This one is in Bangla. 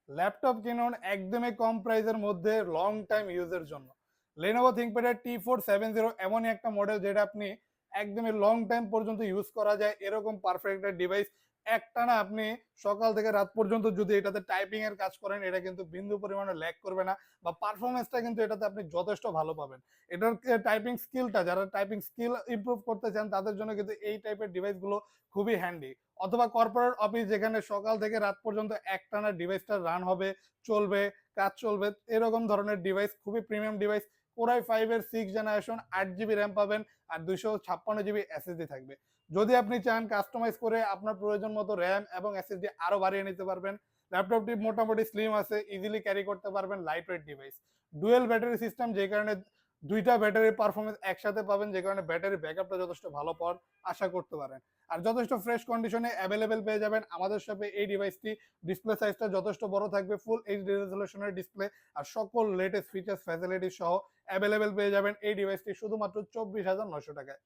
ল্যাপটপ কিনুন একদমই কম প্রাইসের মধ্যে লং টাইম ইউজের জন্য। Lenovo ThinkPad T470 এমনই একটা মডেল যেটা আপনি একদমই লং টাইম পর্যন্ত ইউজ করা যায় এরকম পারফেক্ট একটা ডিভাইস। একটানা আপনি সকাল থেকে রাত পর্যন্ত যদি এটাতে টাইপিং এর কাজ করেন এটা কিন্তু বিন্দু পরিমাণে ল্যাগ করবে না, বা পারফরমেন্সটা কিন্তু এটাতে আপনি যথেষ্ট ভালো পাবেন। এটার টাইপিং স্কিলটা, যারা টাইপিং স্কিল ইমপ্রুভ করতে চান তাদের জন্য কিন্তু এই টাইপের ডিভাইসগুলো খুবই হ্যান্ডি। অথবা কর্পোরেট অফিস যেখানে সকাল থেকে রাত পর্যন্ত একটানা ডিভাইসটা রান হবে, চলবে, কাজ চলবে, এরকম ধরনের ডিভাইস, খুবই প্রিমিয়াম ডিভাইস। কোরাই 5 এর 6 জেনারেশন, 8 জিবি র্যাম পাবেন, আর 256 জিবি এসএসডি থাকবে। যদি আপনি চান কাস্টমাইজ করে আপনার প্রয়োজন মতো র্যাম এবং এসএসডি আরো বাড়িয়ে নিতে পারবেন। ল্যাপটপটি মোটামুটি স্লিম আছে, ইজিলি ক্যারি করতে পারবেন, light weight device. Dual battery system, যে কারণে দুইটা ব্যাটারি পারফরমেন্স একসাথে পাবেন, যে কারণে ব্যাটারি ব্যাকআপটা যথেষ্ট ভালো পাওয়ার আশা করতে পারেন। আর যথেষ্ট ফ্রেশ কন্ডিশনে অ্যাভেলেবেল পেয়ে যাবেন আমাদের শপে এই ডিভাইসটি। ডিসপ্লে সাইজটা যথেষ্ট বড় থাকবে, ফুল এইচডি রেজলিউশনের ডিসপ্লে, আর সকল লেটেস্ট ফিচার্স ফ্যাসিলিটি সহ অ্যাভেলেবেল পেয়ে যাবেন এই ডিভাইসটি শুধুমাত্র 24,900 টাকায়।